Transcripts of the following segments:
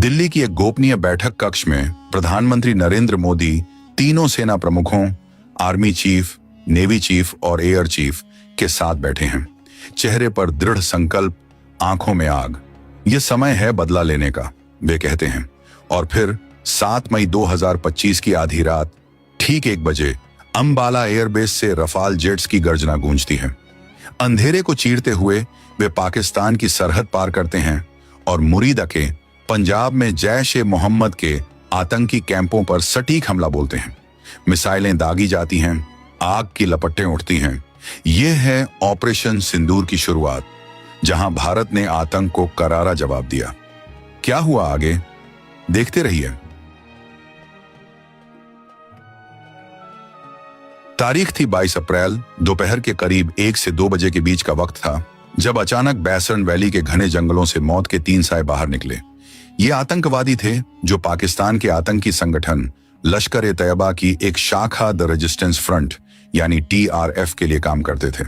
दिल्ली की एक गोपनीय बैठक कक्ष में प्रधानमंत्री नरेंद्र मोदी तीनों सेना प्रमुखों, आर्मी चीफ, नेवी चीफ और एयर चीफ के साथ बैठे हैं। चेहरे पर दृढ़ संकल्प, आंखों में आग। यह समय है बदला लेने का, वे कहते हैं। और फिर 7 मई 2025 की आधी रात ठीक 1 बजे अंबाला एयरबेस से रफाल जेट्स की गर्जना गूंजती है। अंधेरे को चीरते हुए वे पाकिस्तान की सरहद पार करते हैं और मुरीदा के पंजाब में जैश-ए-मोहम्मद के आतंकी कैंपों पर सटीक हमला बोलते हैं। मिसाइलें दागी जाती हैं, आग की लपटें उठती हैं। यह है ऑपरेशन सिंदूर की शुरुआत, जहां भारत ने आतंक को करारा जवाब दिया। क्या हुआ आगे, देखते रहिए। तारीख थी 22 अप्रैल। दोपहर के करीब 1 से 2 बजे के बीच का वक्त था, जब अचानक बैसर्न वैली के घने जंगलों से मौत के 3 साए बाहर निकले। ये आतंकवादी थे जो पाकिस्तान के आतंकी संगठन लश्कर-ए-तैयबा की एक शाखा द रेजिस्टेंस फ्रंट यानी TRF के लिए काम करते थे।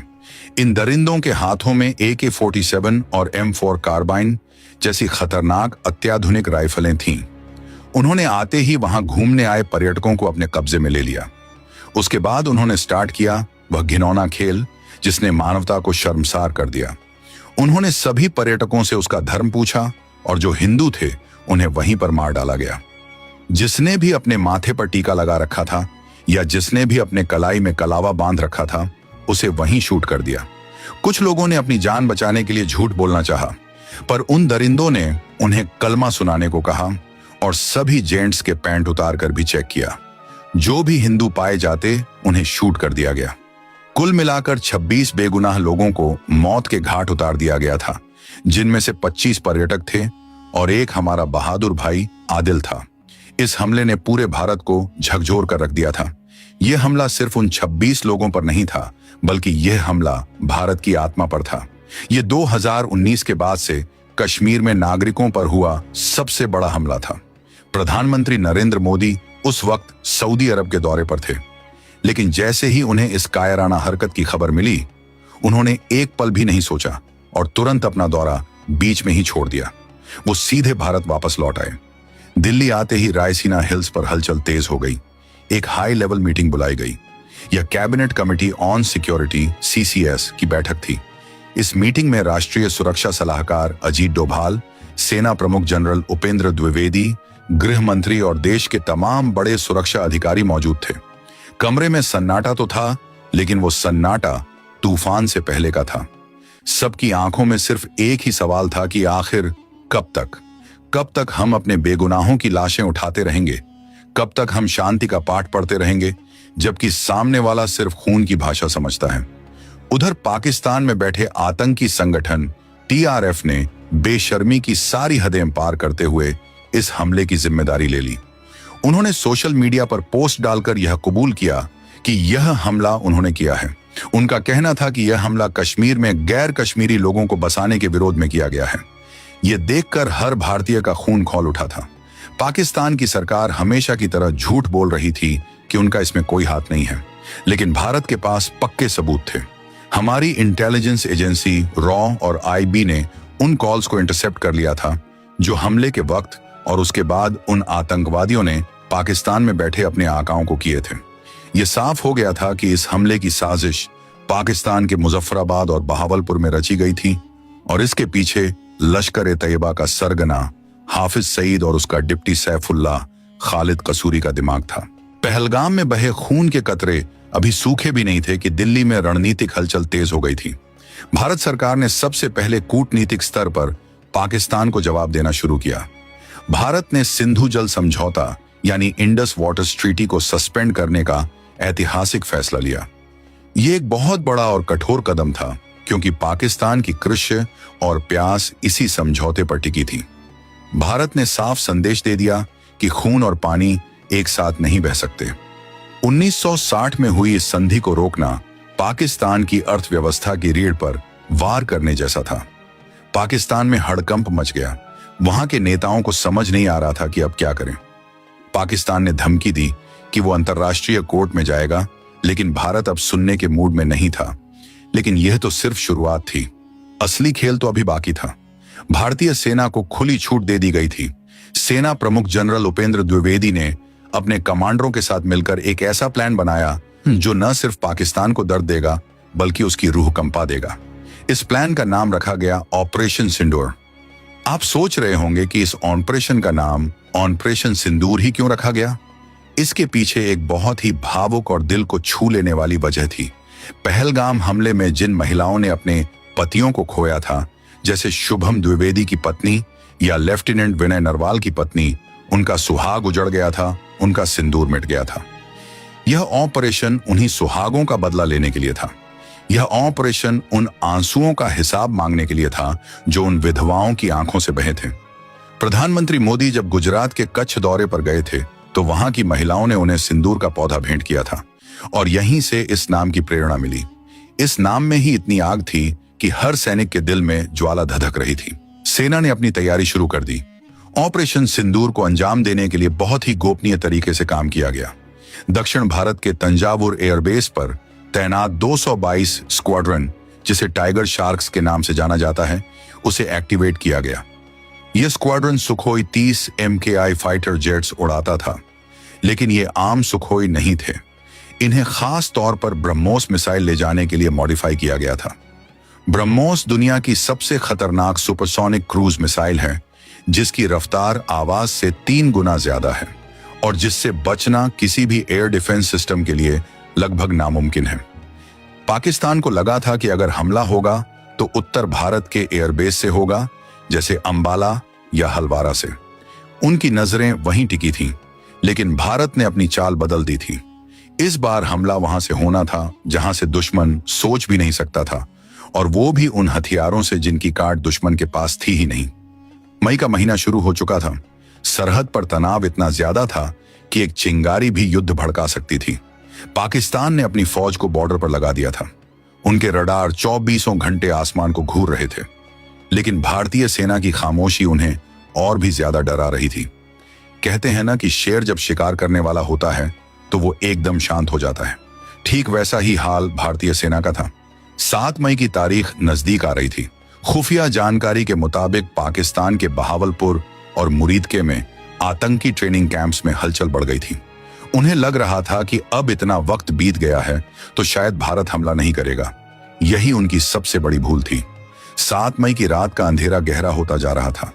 इन दरिंदों के हाथों में AK-47 और M4 कार्बाइन जैसी खतरनाक अत्याधुनिक राइफलें थीं। उन्होंने आते ही वहां घूमने आए पर्यटकों को अपने कब्जे में ले लिया। उसके बाद उन्होंने स्टार्ट किया वह घिनौना खेल जिसने मानवता को शर्मसार कर दिया। उन्होंने सभी पर्यटकों से उसका धर्म पूछा और जो हिंदू थे उन्हें वहीं पर मार डाला गया। जिसने भी अपने माथे पर टीका लगा रखा था या जिसने भी अपने कलाई में कलावा बांध रखा था, उसे वहीं शूट कर दिया। कुछ लोगों ने अपनी जान बचाने के लिए झूठ बोलना चाहा, पर उन दरिंदों ने उन्हें कलमा सुनाने को कहा और सभी जेंट्स के पैंट उतार कर भी चेक किया। जो भी हिंदू पाए जाते उन्हें शूट कर दिया गया। कुल मिलाकर 26 बेगुनाह लोगों को मौत के घाट उतार दिया गया था, जिनमें से 25 पर्यटक थे और एक हमारा बहादुर भाई आदिल था। इस हमले ने पूरे भारत को झकझोर कर रख दिया था। यह हमला सिर्फ उन 26 लोगों पर नहीं था, बल्कि यह हमला भारत की आत्मा पर था। यह 2019 के बाद से कश्मीर में नागरिकों पर हुआ सबसे बड़ा हमला था। प्रधानमंत्री नरेंद्र मोदी उस वक्त सऊदी अरब के दौरे पर थे, लेकिन जैसे ही उन्हें इस कायराना हरकत की खबर मिली, उन्होंने एक पल भी नहीं सोचा और तुरंत अपना दौरा बीच में ही छोड़ दिया। वो सीधे भारत वापस लौट आए। दिल्ली आते ही रायसीना हिल्स पर हलचल तेज हो गई। एक हाई लेवल मीटिंग बुलाई गई। यह cabinet committee on security CCS की बैठक थी। इस मीटिंग में राष्ट्रीय सुरक्षा सलाहकार अजीत डोभाल, सेना प्रमुख जनरल उपेंद्र द्विवेदी, गृह मंत्री और देश के तमाम बड़े सुरक्षा अधिकारी मौजूद थे। कमरे में सन्नाटा तो था, लेकिन वो सन्नाटा तूफान से पहले का था। सबकी आंखों में सिर्फ एक ही सवाल था कि आखिर कब तक हम अपने बेगुनाहों की लाशें उठाते रहेंगे? कब तक हम शांति का पाठ पढ़ते रहेंगे, जबकि सामने वाला सिर्फ खून की भाषा समझता है? उधर पाकिस्तान में बैठे आतंकी संगठन TRF ने बेशर्मी की सारी हदें पार करते हुए इस हमले की जिम्मेदारी ले ली। उन्होंने सोशल मीडिया पर पोस्ट डालकर यह कबूल किया कि यह हमला उन्होंने किया है। उनका कहना था कि यह हमला कश्मीर में गैर कश्मीरी लोगों को बसाने के विरोध में किया गया है। यह देखकर हर भारतीय का खून खौल उठा था। पाकिस्तान की सरकार हमेशा की तरह झूठ बोल रही थी कि उनका इसमें कोई हाथ नहीं है, लेकिन भारत के पास पक्के सबूत थे। हमारी इंटेलिजेंस एजेंसी रॉ और IB ने उन कॉल्स को इंटरसेप्ट कर लिया था जो हमले के वक्त और उसके बाद उन आतंकवादियों ने पाकिस्तान में बैठे अपने आकाओं को किए थे। यह साफ हो गया था कि इस हमले की साजिश पाकिस्तान के मुजफ्फराबाद और बहावलपुर में रची गई थी और इसके पीछे लश्कर-ए-तैयबा का सरगना हाफिज सईद और उसका डिप्टी सैफुल्लाह खालिद कसूरी का दिमाग था। पहलगाम में बहे खून के कतरे अभी सूखे भी नहीं थे कि दिल्ली में रणनीतिक हलचल तेज हो गई थी। भारत सरकार ने सबसे पहले कूटनीतिक स्तर पर पाकिस्तान को जवाब देना शुरू किया। भारत ने सिंधु जल समझौता यानी इंडस वाटर्स ट्रीटी को सस्पेंड करने का ऐतिहासिक फैसला लिया। ये एक बहुत बड़ा और कठोर कदम था, क्योंकि पाकिस्तान की कृषि और प्यास इसी समझौते पर टिकी थी। भारत ने साफ संदेश दे दिया कि खून और पानी एक साथ नहीं बह सकते। 1960 में हुई इस संधि को रोकना पाकिस्तान की अर्थव्यवस्था की रीढ़ पर वार करने जैसा था। पाकिस्तान में हड़कंप मच गया। वहां के नेताओं को समझ नहीं आ रहा था कि अब क्या करें। पाकिस्तान ने धमकी दी कि वो अंतर्राष्ट्रीय कोर्ट में जाएगा, लेकिन भारत अब सुनने के मूड में नहीं था। लेकिन यह तो सिर्फ शुरुआत थी। असली खेल तो अभी बाकी था। भारतीय सेना को खुली छूट दे दी गई थी। सेना प्रमुख जनरल उपेंद्र द्विवेदी ने अपने कमांडरों के साथ मिलकर एक ऐसा प्लान बनाया जो न सिर्फ पाकिस्तान को दर्द देगा बल्कि उसकी रूह कंपा देगा। इस प्लान का नाम रखा गया ऑपरेशन सिंदूर। आप सोच रहे होंगे कि इस ऑपरेशन का नाम ऑपरेशन सिंदूर ही क्यों रखा गया। इसके पीछे एक बहुत ही भावुक और दिल को छू लेने वाली वजह थी। पहलगाम हमले में जिन महिलाओं ने अपने पतियों को खोया था, जैसे शुभम द्विवेदी की पत्नी या लेफ्टिनेंट विनय नरवाल की पत्नी, उनका सुहाग उजड़ गया था, उनका सिंदूर मिट गया था। यह ऑपरेशन उन्हीं सुहागों का बदला लेने के लिए था। यह ऑपरेशन उन आंसुओं का हिसाब मांगने के लिए था जो उन विधवाओं की आंखों से बहे थे। प्रधानमंत्री मोदी जब गुजरात के कच्छ दौरे पर गए थे तो वहां की महिलाओं ने उन्हें सिंदूर का पौधा भेंट किया था और यहीं से इस नाम की प्रेरणा मिली। इस नाम में ही इतनी आग थी कि हर सैनिक के दिल में ज्वाला धधक रही थी। सेना ने अपनी तैयारी शुरू कर दी। ऑपरेशन सिंदूर को अंजाम देने के लिए बहुत ही गोपनीय तरीके से काम किया गया। दक्षिण भारत के तंजावुर एयरबेस पर तैनात 222 स्क्वाड्रन, जिसे टाइगर शार्क्स के नाम से जाना जाता है, उसे एक्टिवेट किया गया। यह squadron Sukhoi 30 MKI fighter jets उड़ाता था, लेकिन ये आम सुखोई नहीं थे। इन्हें खास तौर पर ब्रह्मोस मिसाइल ले जाने के लिए मॉडिफाई किया गया था। ब्रह्मोस दुनिया की सबसे खतरनाक सुपरसोनिक क्रूज मिसाइल है, जिसकी रफ्तार आवाज से 3 गुना ज्यादा है और जिससे बचना किसी भी एयर डिफेंस सिस्टम के लिए लगभग नामुमकिन है। पाकिस्तान को लगा था कि अगर हमला होगा तो उत्तर भारत के एयरबेस से होगा, जैसे अंबाला या हलवारा से। उनकी नजरें वहीं टिकी थीं, लेकिन भारत ने अपनी चाल बदल दी थी। इस बार हमला वहां से होना था जहां से दुश्मन सोच भी नहीं सकता था, और वो भी उन हथियारों से जिनकी काट दुश्मन के पास थी ही नहीं। मई का महीना शुरू हो चुका था। सरहद पर तनाव इतना ज्यादा था कि एक चिंगारी भी युद्ध भड़का सकती थी। पाकिस्तान ने अपनी फौज को बॉर्डर पर लगा दिया था। उनके रडार 24 घंटे आसमान को घूर रहे थे, लेकिन भारतीय सेना की खामोशी उन्हें और भी ज्यादा डरा रही थी। कहते हैं ना कि शेर जब शिकार करने वाला होता है तो वो एकदम शांत हो जाता है। ठीक वैसा ही हाल भारतीय सेना का था। 7 मई की तारीख नजदीक आ रही थी। खुफिया जानकारी के मुताबिक पाकिस्तान के बहावलपुर और मुरीदके में आतंकी ट्रेनिंग कैंप्स में हलचल बढ़ गई थी। उन्हें लग रहा था कि अब इतना वक्त बीत गया है तो शायद भारत हमला नहीं करेगा। यही उनकी सबसे बड़ी भूल थी। 7 मई की रात का अंधेरा गहरा होता जा रहा था।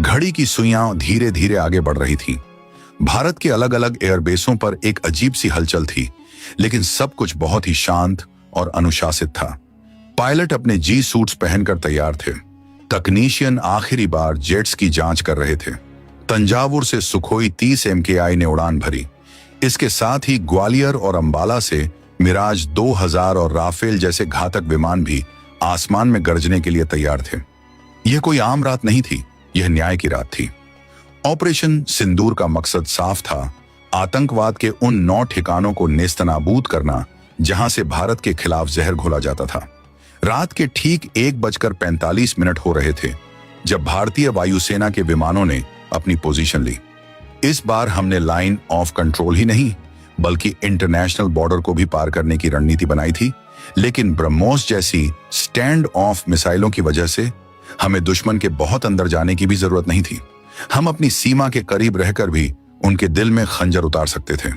घड़ी की सुइयां धीरे धीरे आगे बढ़ रही थी। भारत के अलग अलग एयरबेसों पर एक अजीब सी हलचल थी, लेकिन सब कुछ बहुत ही शांत और अनुशासित था। पायलट अपने जी सूट्स पहनकर तैयार थे। तकनीशियन आखिरी बार जेट्स की जांच कर रहे थे। तंजावुर से सुखोई 30 MKI ने उड़ान भरी। इसके साथ ही ग्वालियर और अंबाला से मिराज 2000 और राफेल जैसे घातक विमान भी आसमान में गरजने के लिए तैयार थे। यह कोई आम रात नहीं थी, यह न्याय की रात थी। ऑपरेशन सिंदूर का मकसद साफ था, आतंकवाद के उन 9 ठिकानों को नेस्तनाबूद करना जहां से भारत के खिलाफ जहर घोला जाता था। रात के ठीक 1:45 हो रहे थे जब भारतीय वायुसेना के विमानों ने अपनी पोजीशन ली। इस बार हमने लाइन ऑफ कंट्रोल ही नहीं बल्कि इंटरनेशनल बॉर्डर को भी पार करने की रणनीति बनाई थी, लेकिन ब्रह्मोस जैसी स्टैंड ऑफ मिसाइलों की वजह से हमें दुश्मन के बहुत अंदर जाने की भी जरूरत नहीं थी। हम अपनी सीमा के करीब रहकर भी उनके दिल में खंजर उतार सकते थे।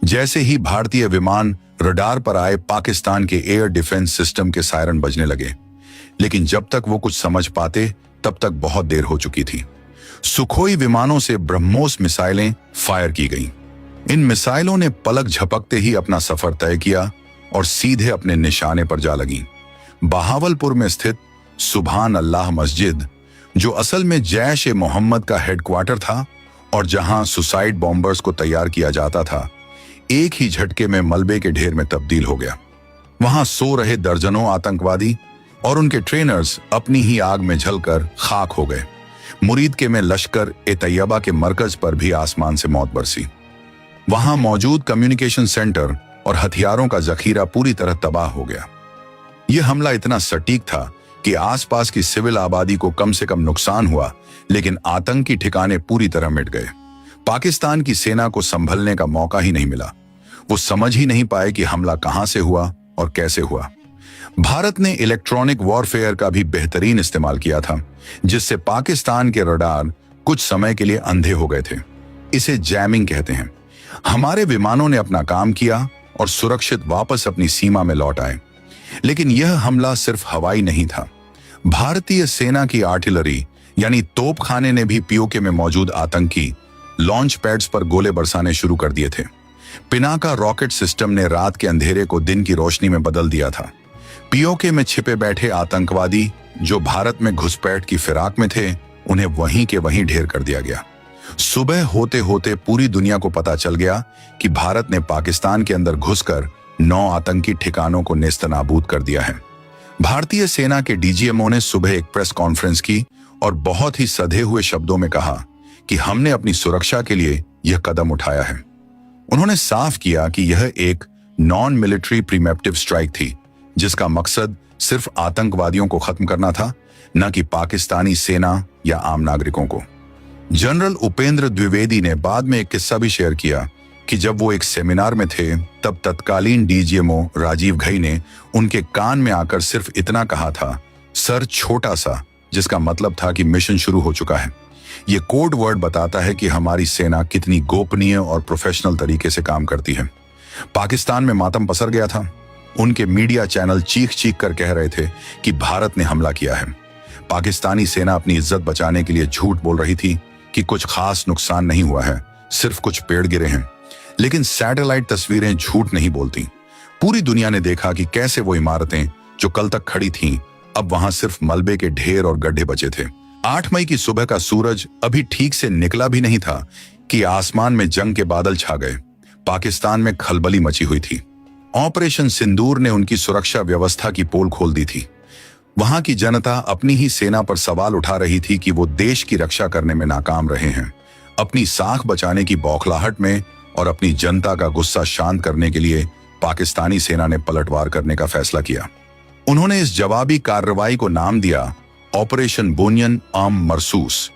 जैसे ही भारतीय विमान रडार पर आए, पाकिस्तान के एयर डिफेंस सिस्टम के सायरन बजने लगे, लेकिन जब तक वो कुछ समझ पाते तब तक बहुत देर हो चुकी थी। सुखोई विमानों से ब्रह्मोस मिसाइलें फायर की गईं। इन मिसाइलों ने पलक झपकते ही अपना सफर तय किया और सीधे अपने निशाने पर जा लगीं। बहावलपुर में स्थित सुभान अल्लाह मस्जिद, जो असल में जैश ए मोहम्मद का हेडक्वार्टर था और जहां सुसाइड बॉम्बर्स को तैयार किया जाता था, एक ही झटके में मलबे के ढेर में तब्दील हो गया। वहां सो रहे दर्जनों आतंकवादी और उनके ट्रेनर्स अपनी ही आग में जलकर खाक हो गए। मुरीदके में लश्कर ए तैयबा के मरकज पर भी आसमान से मौत बरसी। वहां मौजूद कम्युनिकेशन सेंटर और हथियारों का जखीरा पूरी तरह तबाह हो गया। यह हमला इतना सटीक था कि आसपास की सिविल आबादी को कम से कम नुकसान हुआ, लेकिन आतंकी ठिकाने पूरी तरह मिट गए। पाकिस्तान की सेना को संभलने का मौका ही नहीं मिला। वो समझ ही नहीं पाए कि हमला कहां से हुआ और कैसे हुआ। भारत ने इलेक्ट्रॉनिक वॉरफेयर का भी बेहतरीन इस्तेमाल किया था, जिससे पाकिस्तान के रडार कुछ समय के लिए अंधे हो गए थे। इसे जैमिंग कहते हैं। हमारे विमानों ने अपना काम किया और सुरक्षित वापस अपनी सीमा में लौट आए। लेकिन यह हमला सिर्फ हवाई नहीं था। भारतीय सेना की आर्टिलरी यानी तोपखाने ने भी पीओके में मौजूद आतंकी लॉन्च पैड्स पर गोले बरसाने शुरू कर दिए थे। पिनाका रॉकेट सिस्टम ने रात के अंधेरे को दिन की रोशनी में बदल दिया था। पीओके में छिपे बैठे आतंकवादी जो भारत में घुसपैठ की फिराक में थे, उन्हें वहीं के वहीं ढेर कर दिया गया। सुबह होते होते पूरी दुनिया को पता चल गया कि भारत ने पाकिस्तान के अंदर घुसकर 9 आतंकी ठिकानों को नेस्तनाबूद कर दिया है। भारतीय सेना के डीजीएमओ ने सुबह एक प्रेस कॉन्फ्रेंस की और बहुत ही सधे हुए शब्दों में कहा कि हमने अपनी सुरक्षा के लिए यह कदम उठाया है। उन्होंने साफ किया कि यह एक नॉन मिलिट्री प्रीमेप्टिव स्ट्राइक थी, जिसका मकसद सिर्फ आतंकवादियों को खत्म करना था, न कि पाकिस्तानी सेना या आम नागरिकों को। जनरल उपेंद्र द्विवेदी ने बाद में एक किस्सा भी शेयर किया कि जब वो एक सेमिनार में थे, तब तत्कालीन डीजीएमओ राजीव घई ने उनके कान में आकर सिर्फ इतना कहा था, सर छोटा सा, जिसका मतलब था कि मिशन शुरू हो चुका है। ये कोड वर्ड बताता है कि हमारी सेना कितनी गोपनीय और प्रोफेशनल तरीके से काम करती है। पाकिस्तान में मातम पसर गया था। उनके मीडिया चैनल चीख चीख कर कह रहे थे कि भारत ने हमला किया है। पाकिस्तानी सेना अपनी इज्जत बचाने के लिए झूठ बोल रही थी कि कुछ खास नुकसान नहीं हुआ है, सिर्फ कुछ पेड़ गिरे हैं। लेकिन सैटेलाइट तस्वीरें झूठ नहीं बोलती। पूरी दुनिया ने देखा कि कैसे वो इमारतें जो कल तक खड़ी थीं, अब वहां सिर्फ मलबे के ढेर और गड्ढे बचे थे। 8 मई की सुबह का सूरज अभी ठीक से निकला भी नहीं था कि आसमान में जंग के बादल छा गए। पाकिस्तान में खलबली मची हुई थी। ऑपरेशन सिंदूर ने उनकी सुरक्षा व्यवस्था की पोल खोल दी थी। वहां की जनता अपनी ही सेना पर सवाल उठा रही थी कि वो देश की रक्षा करने में नाकाम रहे हैं। अपनी साख बचाने की बौखलाहट में और अपनी जनता का गुस्सा शांत करने के लिए पाकिस्तानी सेना ने पलटवार करने का फैसला किया। उन्होंने इस जवाबी कार्रवाई को नाम दिया ऑपरेशन बुनियन आम मरसूस।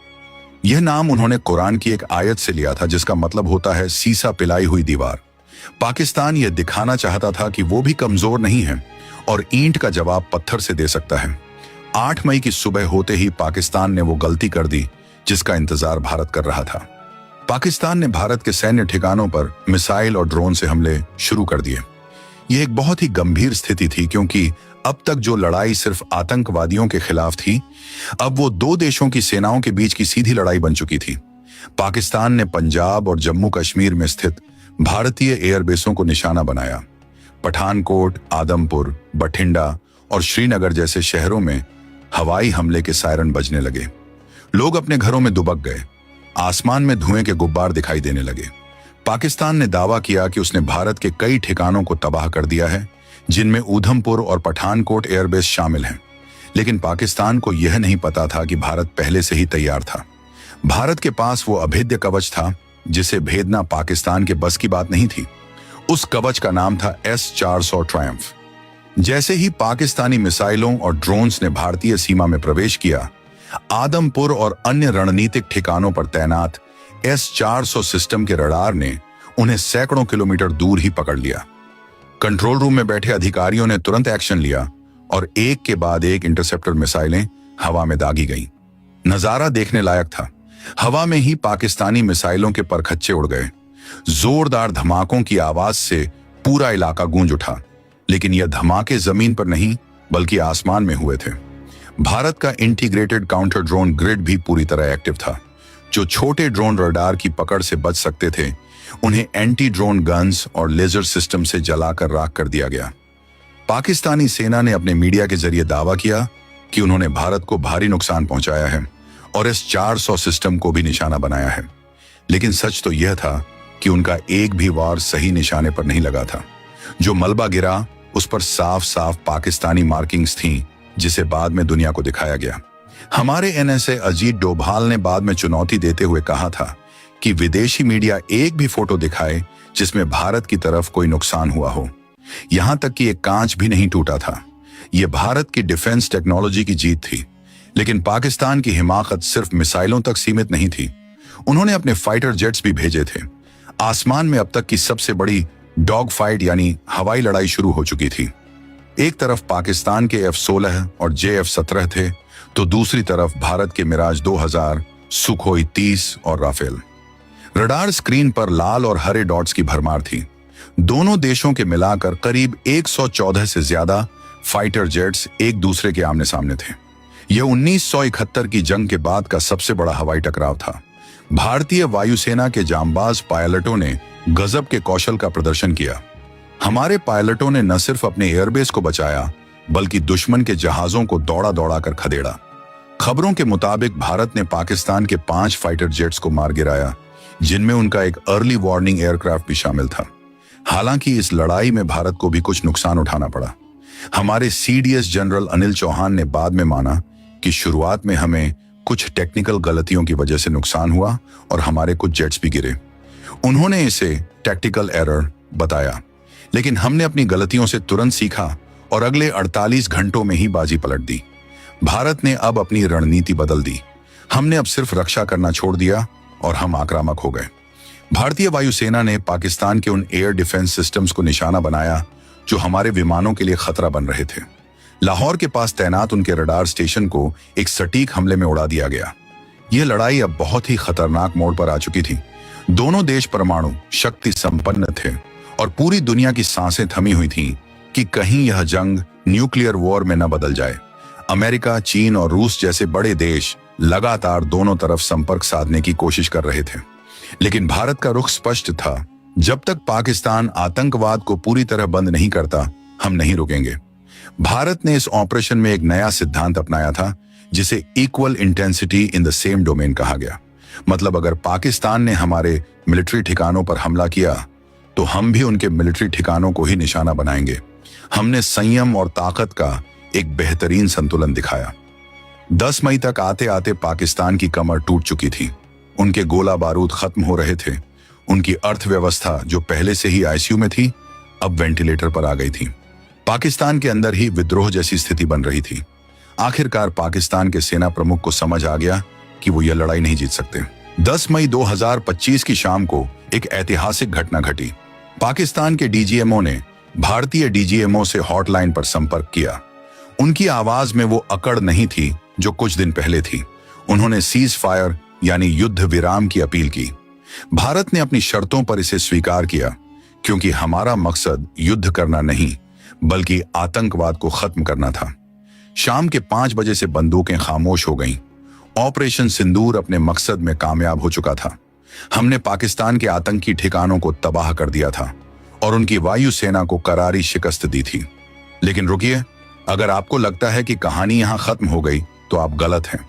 यह नाम उन्होंने कुरान की एक आयत से लिया था, जिसका मतलब होता है सीसा पिलाई हुई दीवार। पाकिस्तान यह दिखाना चाहता था कि वो भी कमजोर नहीं है और ईंट का जवाब पत्थर से दे सकता है। 8 मई की सुबह होते ही पाकिस्तान ने वो गलती कर दी जिसका इंतजार भारत कर रहा था। पाकिस्तान ने भारत के सैन्य ठिकानों पर मिसाइल और ड्रोन से हमले शुरू कर दिए। यह एक बहुत ही गंभीर स्थिति थी, क्योंकि अब तक जो लड़ाई सिर्फ आतंकवादियों के खिलाफ थी, अब वो 2 देशों की सेनाओं के बीच की सीधी लड़ाई बन चुकी थी। पाकिस्तान ने पंजाब और जम्मू कश्मीर में स्थित भारतीय एयरबेसों को निशाना बनाया। पठानकोट, आदमपुर, बठिंडा और श्रीनगर जैसे शहरों में हवाई हमले के सायरन बजने लगे। लोग अपने घरों में दुबक गए। आसमान में धुएं के गुब्बार दिखाई देने लगे। पाकिस्तान ने दावा किया कि उसने भारत के कई ठिकानों को तबाह कर दिया है, जिनमें ऊधमपुर और पठानकोट एयरबेस शामिल हैं। लेकिन पाकिस्तान को यह नहीं पता था कि भारत पहले से ही तैयार था। भारत के पास वो अभेद्य कवच था जिसे भेदना पाकिस्तान के बस की बात नहीं थी। उस कवच का नाम था S-400 ट्रायम्फ। जैसे ही पाकिस्तानी मिसाइलों और ड्रोन्स ने भारतीय सीमा में प्रवेश किया, आदमपुर और अन्य रणनीतिक ठिकानों पर तैनात S-400 सिस्टम के रडार ने उन्हें सैकड़ों किलोमीटर दूर ही पकड़ लिया। कंट्रोल रूम में बैठे अधिकारियों ने तुरंत एक्शन लिया और एक के बाद एक इंटरसेप्टर मिसाइलें हवा में दागी गईं। नजारा देखने लायक था। हवा में ही पाकिस्तानी मिसाइलों के परखच्चे उड़ गए। जोरदार धमाकों की आवाज से पूरा इलाका गूंज उठा। लेकिन यह धमाके जमीन पर नहीं बल्कि आसमान में हुए थे। भारत का इंटीग्रेटेड काउंटर ड्रोन ग्रिड भी पूरी तरह एक्टिव था। जो छोटे ड्रोन रडार की पकड़ से बच सकते थे, उन्हें एंटी ड्रोन गन्स और लेजर सिस्टम से जलाकर राख कर दिया गया। पाकिस्तानी सेना ने अपने मीडिया के जरिए दावा किया कि उन्होंने भारत को भारी नुकसान पहुंचाया है और S-400 सिस्टम को भी निशाना बनाया है। लेकिन सच तो यह था कि उनका एक भी वार सही निशाने पर नहीं लगा था। जो मलबा गिरा उस पर साफ साफ पाकिस्तानी मार्किंग्स थीं, जिसे बाद में दुनिया को दिखाया गया। हमारे NSA अजीत डोभाल ने बाद में चुनौती देते हुए कहा था कि विदेशी मीडिया एक भी फोटो दिखाए जिसमें भारत की तरफ कोई नुकसान हुआ हो। यहां तक कि एक कांच भी नहीं टूटा था। यह भारत की डिफेंस टेक्नोलॉजी की जीत थी। लेकिन पाकिस्तान की हिमाकत सिर्फ मिसाइलों तक सीमित नहीं थी। उन्होंने अपने फाइटर जेट्स भी भेजे थे। आसमान में अब तक की सबसे बड़ी डॉग फाइट यानी हवाई लड़ाई शुरू हो चुकी थी। एक तरफ पाकिस्तान के F-16 और JF-17 थे, तो दूसरी तरफ भारत के मिराज 2000 सुखोई 30 और राफेल। रडार स्क्रीन पर लाल और हरे डॉट्स की भरमार थी। दोनों देशों के मिलाकर करीब 114 से ज्यादा फाइटर जेट्स एक दूसरे के आमने सामने थे। यह 1971 की जंग के बाद का सबसे बड़ा हवाई टकराव था। भारतीय वायुसेना के जांबाज पायलटों ने गजब के कौशल का प्रदर्शन किया। हमारे पायलटों ने न सिर्फ अपने एयरबेस को बचाया, बल्कि दुश्मन के जहाजों को दौड़ा दौड़ा कर खदेड़ा। खबरों के मुताबिक भारत ने पाकिस्तान के 5 फाइटर जेट्स को मार गिराया, जिनमें उनका एक अर्ली वार्निंग एयरक्राफ्ट भी शामिल था। हालांकि इस लड़ाई में भारत को भी कुछ नुकसान उठाना पड़ा। हमारे सीडीएस जनरल अनिल चौहान ने बाद में माना कि शुरुआत में हमें कुछ टेक्निकल गलतियों की वजह से नुकसान हुआ और हमारे कुछ जेट्स भी गिरे। उन्होंने इसे टैक्टिकल एरर बताया, लेकिन हमने अपनी गलतियों से तुरंत सीखा और अगले 48 घंटों में ही बाजी पलट दी। भारत ने अब अपनी रणनीति बदल दी। हमने अब सिर्फ रक्षा करना छोड़ दिया और हम आक्रामक हो गए। भारतीय वायुसेना ने पाकिस्तान के उन एयर डिफेंस सिस्टम्स को निशाना बनाया जो हमारे विमानों के लिए खतरा बन रहे थे। लाहौर के पास तैनात उनके रडार स्टेशन को एक सटीक हमले में उड़ा दिया गया। यह लड़ाई अब बहुत ही खतरनाक मोड़ पर आ चुकी थी। दोनों देश परमाणु शक्ति संपन्न थे और पूरी दुनिया की सांसें थमी हुई थीं कि कहीं यह जंग न्यूक्लियर वॉर में न बदल जाए। अमेरिका, चीन और रूस जैसे बड़े देश लगातार दोनों तरफ संपर्क साधने की कोशिश कर रहे थे, लेकिन भारत का रुख स्पष्ट था। जब तक पाकिस्तान आतंकवाद को पूरी तरह बंद नहीं करता, हम नहीं रुकेंगे। भारत ने इस ऑपरेशन में एक नया सिद्धांत अपनाया था, जिसे equal intensity in the same domain कहा गया। मतलब अगर पाकिस्तान ने हमारे मिलिट्री ठिकानों पर हमला किया, तो हम भी उनके मिलिट्री ठिकानों को ही निशाना बनाएंगे। हमने संयम और ताकत का एक बेहतरीन संतुलन दिखाया। 10 मई तक आते आते पाकिस्तान की कमर टूट चुकी थी। उनके गोला बारूद खत्म हो रहे थे। उनकी अर्थव्यवस्था जो पहले से ही आईसीयू में थी, अब वेंटिलेटर पर आ गई थी। पाकिस्तान के अंदर ही विद्रोह जैसी स्थिति बन रही थी। आखिरकार पाकिस्तान के सेना प्रमुख को समझ आ गया कि वो यह लड़ाई नहीं जीत सकते। 10 मई 2025 की शाम को एक ऐतिहासिक घटना घटी। पाकिस्तान के डीजीएमओ ने भारतीय डीजीएमओ से हॉटलाइन पर संपर्क किया। उनकी आवाज में वो अकड़ नहीं थी जो कुछ दिन पहले थी। उन्होंने सीज फायर यानी युद्ध विराम की अपील की। भारत ने अपनी शर्तों पर इसे स्वीकार किया, क्योंकि हमारा मकसद युद्ध करना नहीं, बल्कि आतंकवाद को खत्म करना था। शाम के 5 बजे से बंदूकें खामोश हो गईं। ऑपरेशन सिंदूर अपने मकसद में कामयाब हो चुका था। हमने पाकिस्तान के आतंकी ठिकानों को तबाह कर दिया था और उनकी वायुसेना को करारी शिकस्त दी थी। लेकिन रुकिए, अगर आपको लगता है कि कहानी यहां खत्म हो गई, तो आप गलत हैं।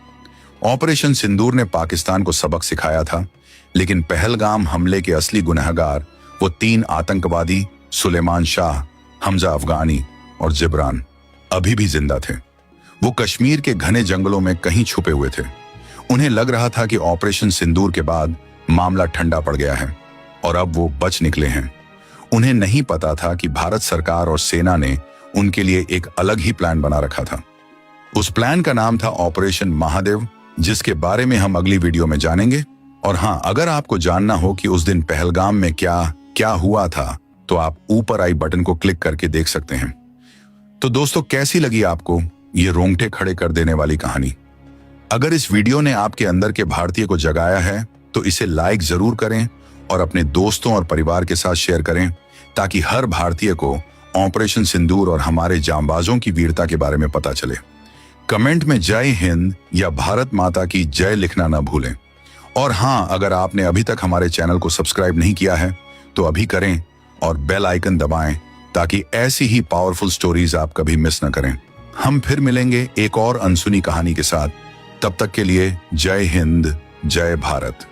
ऑपरेशन सिंदूर ने पाकिस्तान को सबक सिखाया था, लेकिन पहलगाम हमले के असली गुनहगार वो 3 आतंकवादी सुलेमान शाह, हमजा अफगानी और जिब्रान अभी भी जिंदा थे। वो कश्मीर के घने जंगलों में कहीं छुपे हुए थे। उन्हें लग रहा था कि ऑपरेशन सिंदूर के बाद मामला ठंडा पड़ गया है और अब वो बच निकले हैं। उन्हें नहीं पता था कि भारत सरकार और सेना ने उनके लिए एक अलग ही प्लान बना रखा था। उस प्लान का नाम था ऑपरेशन महादेव, जिसके बारे में हम अगली वीडियो में जानेंगे। और हाँ, अगर आपको जानना हो कि उस दिन पहलगाम में क्या क्या हुआ था, तो आप ऊपर आई बटन को क्लिक करके देख सकते हैं। तो दोस्तों, कैसी लगी आपको ये रोंगटे खड़े कर देने वाली कहानी? अगर इस वीडियो ने आपके अंदर के भारतीय को जगाया है, तो इसे लाइक जरूर करें और अपने दोस्तों और परिवार के साथ शेयर करें, ताकि हर भारतीय को ऑपरेशन सिंदूर और हमारे जांबाजों की वीरता के बारे में पता चले। कमेंट में जय हिंद या भारत माता की जय लिखना ना भूलें। और हाँ, अगर आपने अभी तक हमारे चैनल को सब्सक्राइब नहीं किया है, तो अभी करें और बेल आइकन दबाएं, ताकि ऐसी ही पावरफुल स्टोरीज आप कभी मिस न करें। हम फिर मिलेंगे एक और अनसुनी कहानी के साथ। तब तक के लिए जय हिंद, जय भारत।